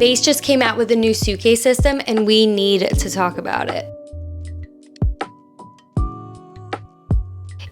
Beis just came out with a new suitcase system and we need to talk about it.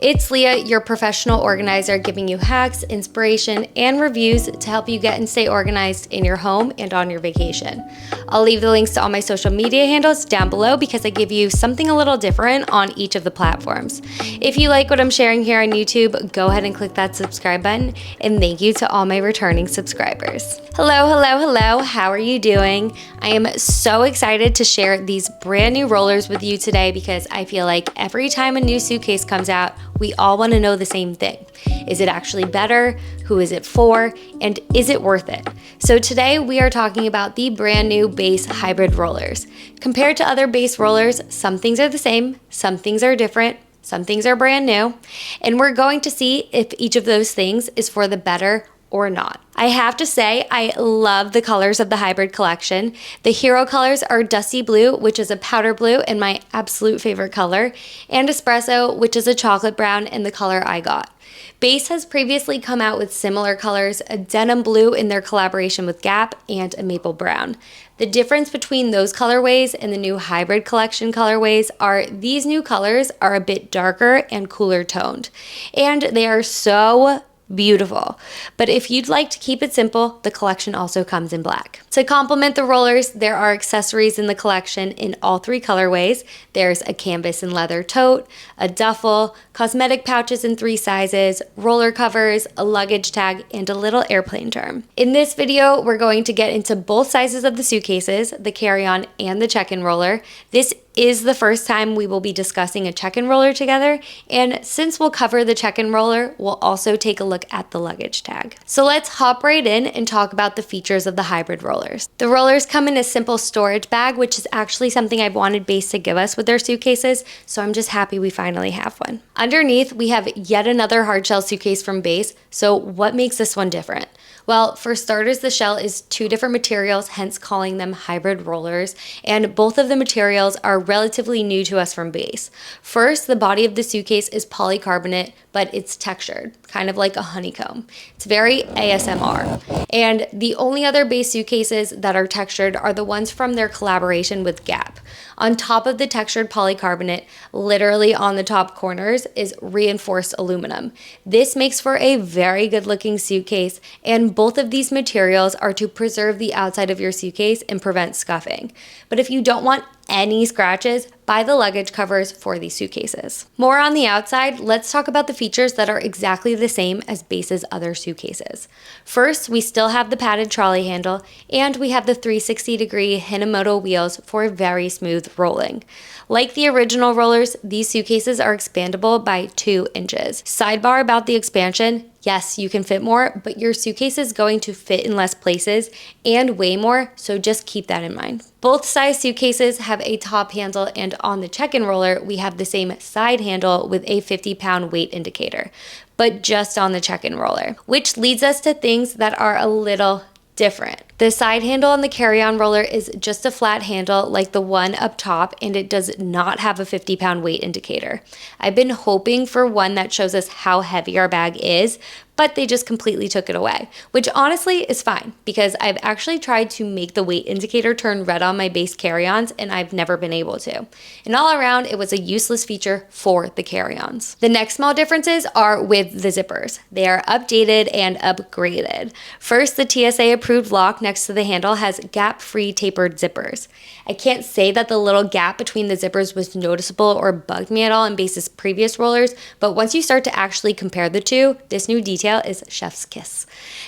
It's Leah, your professional organizer, giving you hacks, inspiration, and reviews to help you get and stay organized in your home and on your vacation. I'll leave the links to all my social media handles down below because I give you something a little different on each of the platforms. If you like what I'm sharing here on YouTube, go ahead and click that subscribe button, and thank you to all my returning subscribers. Hello, how are you doing? I am so excited to share these brand new rollers with you today because I feel like every time a new suitcase comes out, we all want to know the same thing. Is it actually better? Who is it for? And is it worth it? So today we are talking about the brand new Beis hybrid rollers. Compared to other Beis rollers, some things are the same, some things are different, some things are brand new, and we're going to see if each of those things is for the better or not. I have to say, I love the colors of the hybrid collection. The hero colors are Dusty Blue, which is a powder blue and my absolute favorite color, and Espresso, which is a chocolate brown and the color I got. Beis has previously come out with similar colors, a denim blue in their collaboration with Gap, and a maple brown. The difference between those colorways and the new hybrid collection colorways are these new colors are a bit darker and cooler toned, and they are so beautiful. But if you'd like to keep it simple, the collection also comes in black. To complement the rollers, there are accessories in the collection in all three colorways. There's a canvas and leather tote, a duffel, cosmetic pouches in 3 sizes, roller covers, a luggage tag, and a little airplane charm. In this video, we're going to get into both sizes of the suitcases, the carry-on and the check-in roller. This is the first time we will be discussing a check-in roller together, and since we'll cover the check-in roller, we'll also take a look at the luggage tag. So let's hop right in and talk about the features of the hybrid rollers. The rollers come in a simple storage bag, which is actually something I've wanted Beis to give us with their suitcases, so I'm just happy we finally have one. Underneath, we have yet another hardshell suitcase from Beis, so what makes this one different? Well, for starters, the shell is 2 different materials, hence calling them hybrid rollers, and both of the materials are relatively new to us from Beis. First, the body of the suitcase is polycarbonate, but it's textured, kind of like a honeycomb. It's very ASMR. And the only other Beis suitcases that are textured are the ones from their collaboration with Gap. On top of the textured polycarbonate, literally on the top corners, is reinforced aluminum. This makes for a very good looking suitcase, and both of these materials are to preserve the outside of your suitcase and prevent scuffing. But if you don't want any scratches, buy the luggage covers for these suitcases. More on the outside, let's talk about the features that are exactly the same as Beis's other suitcases. First, we still have the padded trolley handle, and we have the 360-degree Hinomoto wheels for very smooth rolling. Like the original rollers, these suitcases are expandable by 2 inches. Sidebar about the expansion, yes, you can fit more, but your suitcase is going to fit in less places and weigh more, so just keep that in mind. Both size suitcases have a top handle, and on the check-in roller, we have the same side handle with a 50-pound weight indicator, but just on the check-in roller, which leads us to things that are a little different. The side handle on the carry-on roller is just a flat handle like the one up top, and it does not have a 50-pound weight indicator. I've been hoping for one that shows us how heavy our bag is, but they just completely took it away, which honestly is fine because I've actually tried to make the weight indicator turn red on my Beis carry-ons and I've never been able to. And all around, it was a useless feature for the carry-ons. The next small differences are with the zippers. They are updated and upgraded. First, the TSA approved lock next to the handle has gap-free tapered zippers. I can't say that the little gap between the zippers was noticeable or bugged me at all in Beis's previous rollers, but once you start to actually compare the two, this new detail is chef's kiss.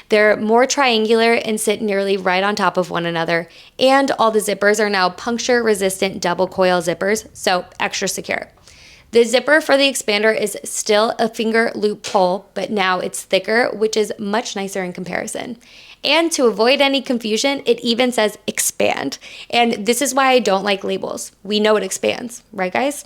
They're more triangular and sit nearly right on top of one another, and all the zippers are now puncture-resistant double coil zippers, so extra secure. The zipper for the expander is still a finger loop pull, but now it's thicker, which is much nicer in comparison. And to avoid any confusion, it even says expand. And this is why I don't like labels. We know it expands, right guys?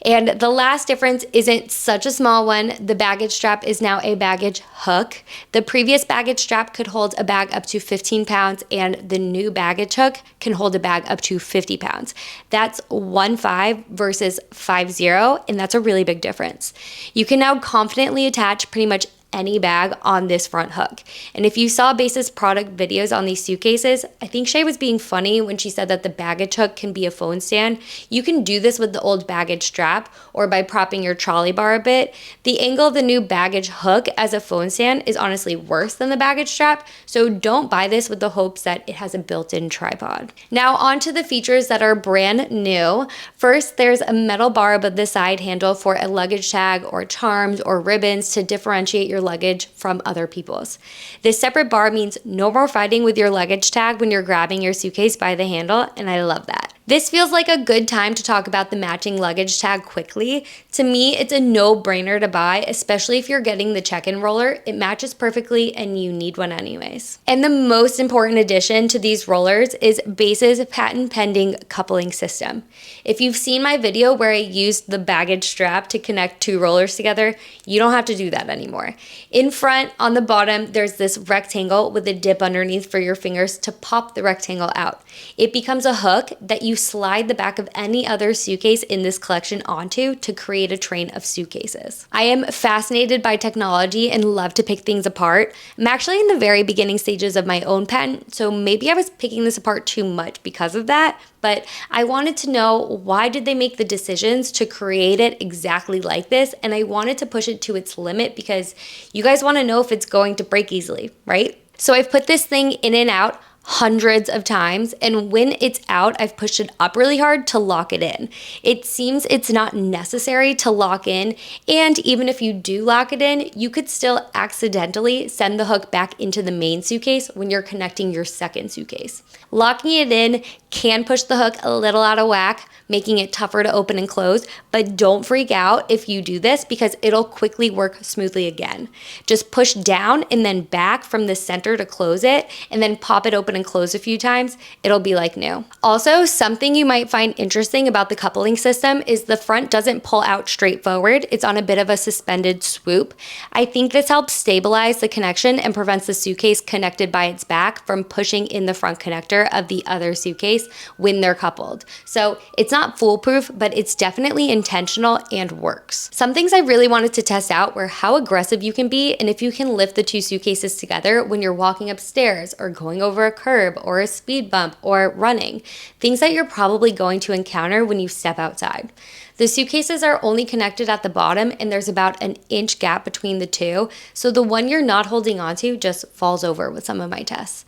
And the last difference isn't such a small one. The baggage strap is now a baggage hook. The previous baggage strap could hold a bag up to 15 pounds, and the new baggage hook can hold a bag up to 50 pounds. That's 1.5 versus 5.0, and that's a really big difference. You can now confidently attach pretty much any bag on this front hook. And if you saw Beis's product videos on these suitcases, I think Shay was being funny when she said that the baggage hook can be a phone stand. You can do this with the old baggage strap or by propping your trolley bar a bit. The angle of the new baggage hook as a phone stand is honestly worse than the baggage strap, so don't buy this with the hopes that it has a built-in tripod. Now on to the features that are brand new. First, there's a metal bar above the side handle for a luggage tag or charms or ribbons to differentiate your luggage from other people's. This separate bar means no more fighting with your luggage tag when you're grabbing your suitcase by the handle, and I love that. This feels like a good time to talk about the matching luggage tag quickly. To me, it's a no-brainer to buy, especially if you're getting the check-in roller. It matches perfectly and you need one anyways. And the most important addition to these rollers is Beis's patent-pending coupling system. If you've seen my video where I used the baggage strap to connect two rollers together, you don't have to do that anymore. In front, on the bottom, there's this rectangle with a dip underneath for your fingers to pop the rectangle out. It becomes a hook that you slide the back of any other suitcase in this collection onto to create a train of suitcases. I am fascinated by technology and love to pick things apart. I'm actually in the very beginning stages of my own patent, so maybe I was picking this apart too much because of that, but I wanted to know, why did they make the decisions to create it exactly like this? And I wanted to push it to its limit because you guys want to know if it's going to break easily, right? So I've put this thing in and out hundreds of times, and when it's out, I've pushed it up really hard to lock it in. It seems it's not necessary to lock in, and even if you do lock it in, you could still accidentally send the hook back into the main suitcase when you're connecting your second suitcase. Locking it in can push the hook a little out of whack, making it tougher to open and close, but don't freak out if you do this because it'll quickly work smoothly again. Just push down and then back from the center to close it, and then pop it open and close a few times. It'll be like new. Also, something you might find interesting about the coupling system is the front doesn't pull out straight forward. It's on a bit of a suspended swoop. I think this helps stabilize the connection and prevents the suitcase connected by its back from pushing in the front connector of the other suitcase when they're coupled. So it's not foolproof, but it's definitely intentional and works. Some things I really wanted to test out were how aggressive you can be and if you can lift the two suitcases together when you're walking upstairs or going over a curb or a speed bump or running. Things that you're probably going to encounter when you step outside. The suitcases are only connected at the bottom and there's about an inch gap between the two, so the one you're not holding onto just falls over with some of my tests.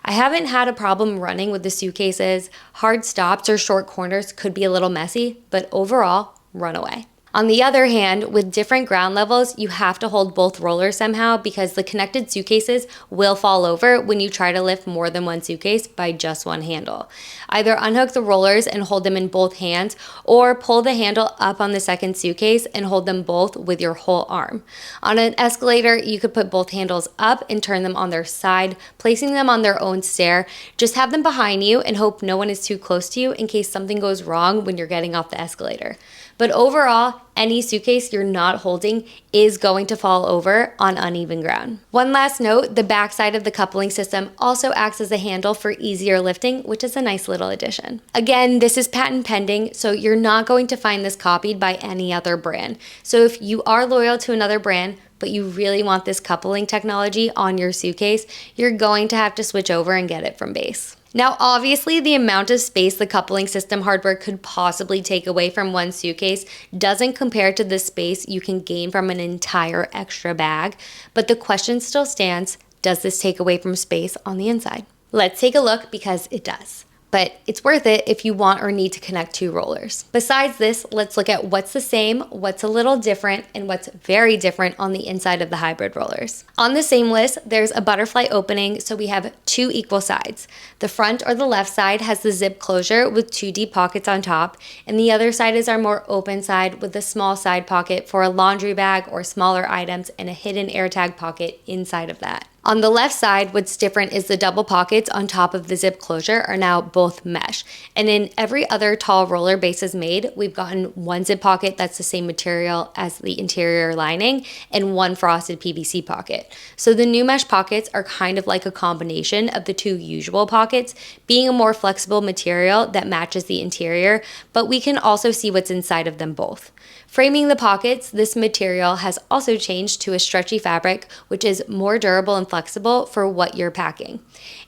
I haven't had a problem running with the suitcases. Hard stops or short corners could be a little messy, but overall, run away. On the other hand, with different ground levels, you have to hold both rollers somehow because the connected suitcases will fall over when you try to lift more than one suitcase by just one handle. Either unhook the rollers and hold them in both hands, or pull the handle up on the second suitcase and hold them both with your whole arm. On an escalator, you could put both handles up and turn them on their side, placing them on their own stair. Just have them behind you and hope no one is too close to you in case something goes wrong when you're getting off the escalator. But overall, any suitcase you're not holding is going to fall over on uneven ground. One last note, the back side of the coupling system also acts as a handle for easier lifting, which is a nice little addition. Again, this is patent pending, so you're not going to find this copied by any other brand. So if you are loyal to another brand, but you really want this coupling technology on your suitcase, you're going to have to switch over and get it from Beis. Now, obviously, the amount of space the coupling system hardware could possibly take away from one suitcase doesn't compare to the space you can gain from an entire extra bag, but the question still stands, does this take away from space on the inside? Let's take a look because it does. But it's worth it if you want or need to connect two rollers. Besides this, let's look at what's the same, what's a little different, and what's very different on the inside of the hybrid rollers. On the same list, there's a butterfly opening, so we have two equal sides. The front or the left side has the zip closure with two deep pockets on top, and the other side is our more open side with a small side pocket for a laundry bag or smaller items and a hidden AirTag pocket inside of that. On the left side, what's different is the double pockets on top of the zip closure are now both mesh. And in every other tall roller Beis has made, we've gotten one zip pocket that's the same material as the interior lining and one frosted PVC pocket. So the new mesh pockets are kind of like a combination of the two usual pockets, being a more flexible material that matches the interior, but we can also see what's inside of them both. Framing the pockets, this material has also changed to a stretchy fabric, which is more durable and flexible for what you're packing.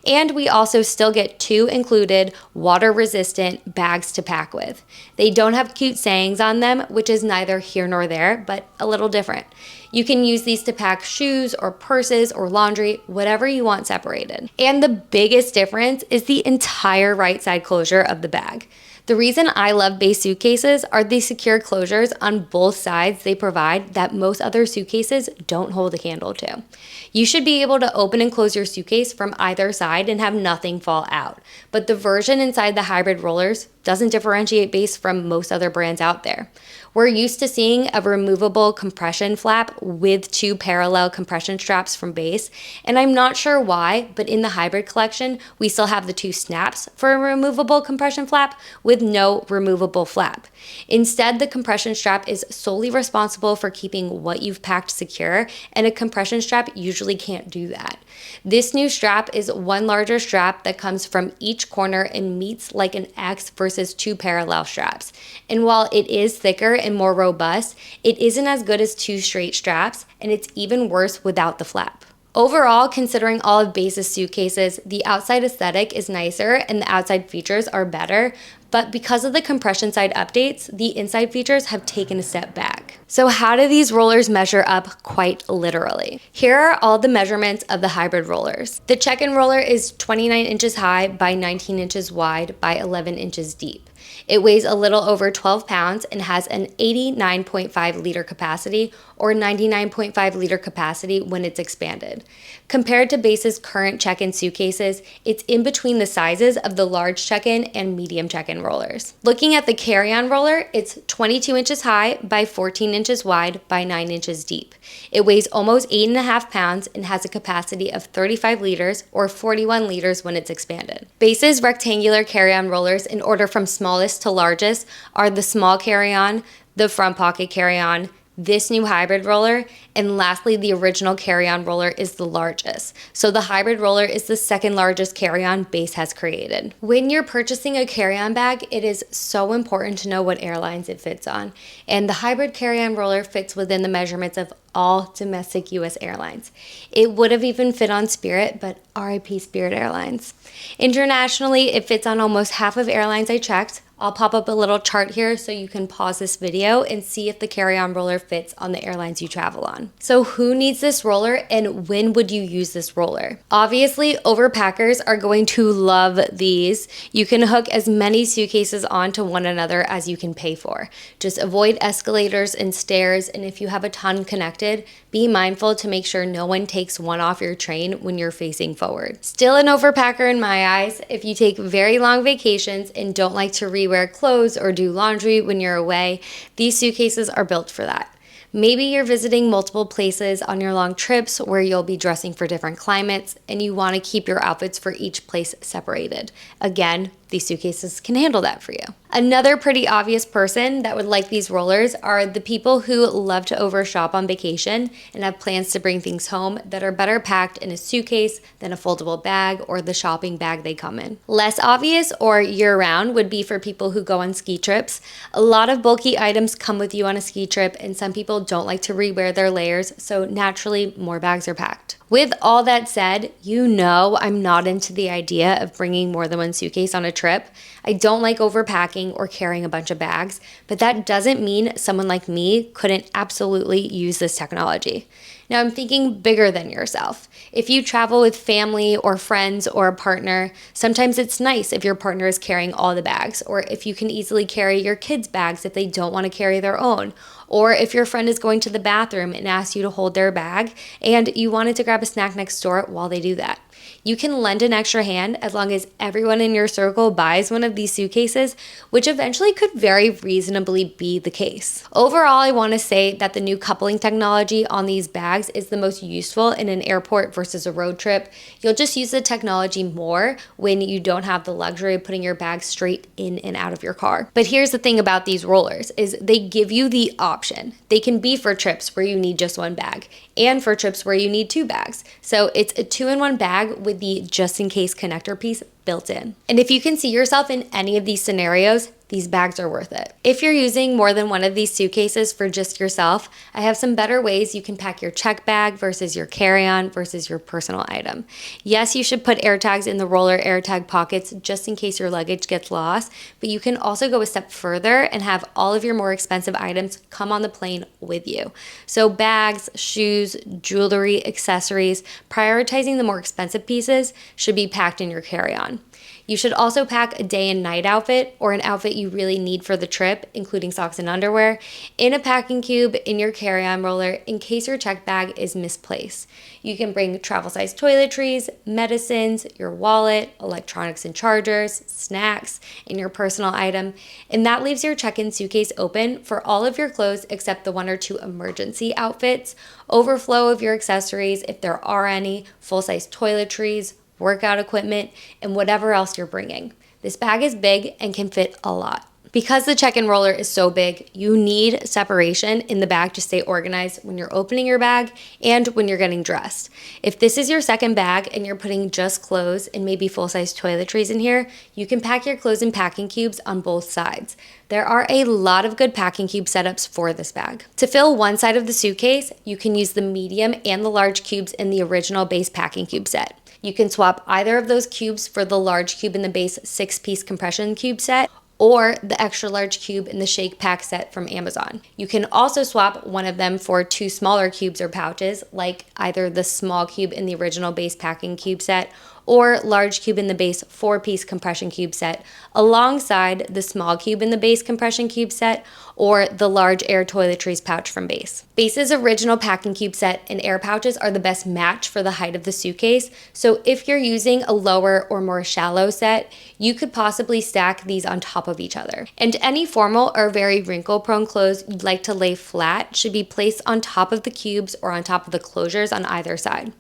And we also still get two included water-resistant bags to pack with. They don't have cute sayings on them, which is neither here nor there, but a little different. You can use these to pack shoes or purses or laundry, whatever you want separated. And the biggest difference is the entire right side closure of the bag. The reason I love Beis suitcases are the secure closures on both sides they provide that most other suitcases don't hold a candle to. You should be able to open and close your suitcase from either side and have nothing fall out. But the version inside the hybrid rollers doesn't differentiate Beis from most other brands out there. We're used to seeing a removable compression flap with two parallel compression straps from Beis, and I'm not sure why, but in the hybrid collection, we still have the two snaps for a removable compression flap with no removable flap. Instead, the compression strap is solely responsible for keeping what you've packed secure, and a compression strap usually can't do that. This new strap is one larger strap that comes from each corner and meets like an X versus two parallel straps. And while it is thicker and more robust, it isn't as good as two straight straps, and it's even worse without the flap. Overall, considering all of Beis' suitcases, the outside aesthetic is nicer and the outside features are better, but because of the compression side updates, the inside features have taken a step back. So how do these rollers measure up quite literally? Here are all the measurements of the hybrid rollers. The check-in roller is 29 inches high by 19 inches wide by 11 inches deep. It weighs a little over 12 pounds and has an 89.5 liter capacity or 99.5 liter capacity when it's expanded. Compared to Beis' current check-in suitcases, it's in between the sizes of the large check-in and medium check-in rollers. Looking at the carry-on roller, it's 22 inches high by 14 inches wide by 9 inches deep. It weighs almost 8.5 pounds and has a capacity of 35 liters or 41 liters when it's expanded. Beis' rectangular carry-on rollers, in order from smallest to largest, are the small carry-on, the front pocket carry-on, this new hybrid roller, and lastly, the original carry-on roller is the largest. So the hybrid roller is the second largest carry-on Beis has created. When you're purchasing a carry-on bag, it is so important to know what airlines it fits on. And the hybrid carry-on roller fits within the measurements of all domestic US airlines. It would have even fit on Spirit, but RIP Spirit Airlines. Internationally, it fits on almost half of airlines I checked. I'll pop up a little chart here so you can pause this video and see if the carry-on roller fits on the airlines you travel on. So who needs this roller and when would you use this roller? Obviously, overpackers are going to love these. You can hook as many suitcases onto one another as you can pay for. Just avoid escalators and stairs, and if you have a ton connected, be mindful to make sure no one takes one off your train when you're facing forward. Still an overpacker in my eyes. If you take very long vacations and don't like to rewear clothes or do laundry when you're away, these suitcases are built for that. Maybe you're visiting multiple places on your long trips where you'll be dressing for different climates and you want to keep your outfits for each place separated. Again, these suitcases can handle that for you. Another pretty obvious person that would like these rollers are the people who love to overshop on vacation and have plans to bring things home that are better packed in a suitcase than a foldable bag or the shopping bag they come in. Less obvious or year-round would be for people who go on ski trips. A lot of bulky items come with you on a ski trip, and some people don't like to rewear their layers, so naturally more bags are packed. With all that said, you know I'm not into the idea of bringing more than one suitcase on a trip. I don't like overpacking or carrying a bunch of bags, but that doesn't mean someone like me couldn't absolutely use this technology. Now I'm thinking bigger than yourself. If you travel with family or friends or a partner, sometimes it's nice if your partner is carrying all the bags, or if you can easily carry your kids' bags if they don't want to carry their own, or if your friend is going to the bathroom and asks you to hold their bag and you wanted to grab a snack next door while they do that. You can lend an extra hand as long as everyone in your circle buys one of these suitcases, which eventually could very reasonably be the case. Overall, I want to say that the new coupling technology on these bags is the most useful in an airport versus a road trip. You'll just use the technology more when you don't have the luxury of putting your bag straight in and out of your car. But here's the thing about these rollers is they give you the option. They can be for trips where you need just one bag and for trips where you need two bags. So it's a 2-in-1 bag with the just in case connector piece built in. And if you can see yourself in any of these scenarios, these bags are worth it. If you're using more than one of these suitcases for just yourself, I have some better ways you can pack your check bag versus your carry-on versus your personal item. Yes, you should put AirTags in the roller AirTag pockets just in case your luggage gets lost, but you can also go a step further and have all of your more expensive items come on the plane with you. So bags, shoes, jewelry, accessories, prioritizing the more expensive pieces should be packed in your carry-on. You should also pack a day and night outfit or an outfit you really need for the trip, including socks and underwear, in a packing cube in your carry-on roller in case your check bag is misplaced. You can bring travel-sized toiletries, medicines, your wallet, electronics and chargers, snacks, and your personal item, and that leaves your check-in suitcase open for all of your clothes except the 1 or 2 emergency outfits, overflow of your accessories if there are any, full-size toiletries, workout equipment, and whatever else you're bringing. This bag is big and can fit a lot. Because the check-in roller is so big, you need separation in the bag to stay organized when you're opening your bag and when you're getting dressed. If this is your second bag and you're putting just clothes and maybe full-size toiletries in here, you can pack your clothes in packing cubes on both sides. There are a lot of good packing cube setups for this bag. To fill one side of the suitcase, you can use the medium and the large cubes in the original Beis packing cube set. You can swap either of those cubes for the large cube in the Beis 6-piece compression cube set or the extra large cube in the Shake Pack set from Amazon. You can also swap one of them for 2 smaller cubes or pouches, like either the small cube in the original Beis packing cube set or large cube in the Beis 4-piece compression cube set, alongside the small cube in the Beis compression cube set or the large air toiletries pouch from Beis. Beis' original packing cube set and air pouches are the best match for the height of the suitcase, so if you're using a lower or more shallow set, you could possibly stack these on top of each other. And any formal or very wrinkle-prone clothes you'd like to lay flat should be placed on top of the cubes or on top of the closures on either side.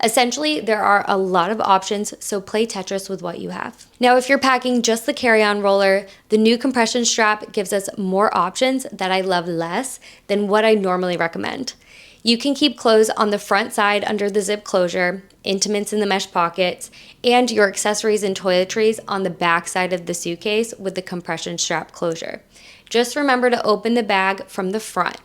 Essentially, there are a lot of options, so play Tetris with what you have. Now, if you're packing just the carry-on roller, the new compression strap gives us more options that I love less than what I normally recommend. You can keep clothes on the front side under the zip closure, intimates in the mesh pockets, and your accessories and toiletries on the back side of the suitcase with the compression strap closure. Just remember to open the bag from the front.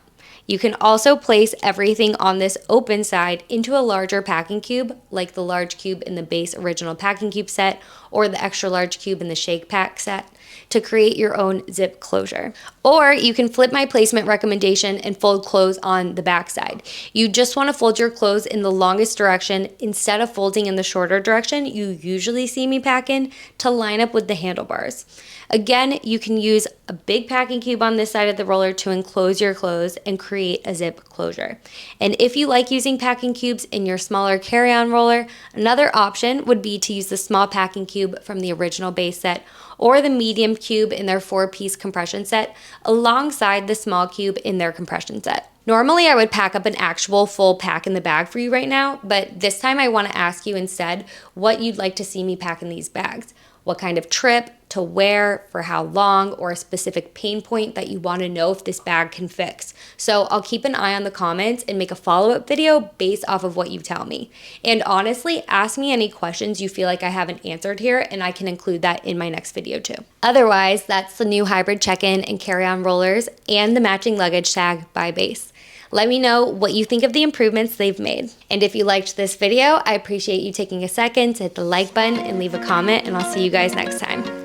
You can also place everything on this open side into a larger packing cube, like the large cube in the Beis original packing cube set or the extra large cube in the Shake Pack set, to create your own zip closure. Or you can flip my placement recommendation and fold clothes on the back side. You just want to fold your clothes in the longest direction instead of folding in the shorter direction you usually see me pack in to line up with the handlebars. Again, you can use a big packing cube on this side of the roller to enclose your clothes and create a zip closure. And if you like using packing cubes in your smaller carry-on roller, another option would be to use the small packing cube from the original Beis set or the medium cube in their 4-piece compression set alongside the small cube in their compression set. Normally, I would pack up an actual full pack in the bag for you right now, but this time I want to ask you instead what you'd like to see me pack in these bags. What kind of trip, to where, for how long, or a specific pain point that you want to know if this bag can fix. So I'll keep an eye on the comments and make a follow-up video based off of what you tell me. And honestly, ask me any questions you feel like I haven't answered here, and I can include that in my next video too. Otherwise, that's the new hybrid check-in and carry-on rollers and the matching luggage tag by Beis. Let me know what you think of the improvements they've made. And if you liked this video, I appreciate you taking a second to hit the like button and leave a comment, and I'll see you guys next time.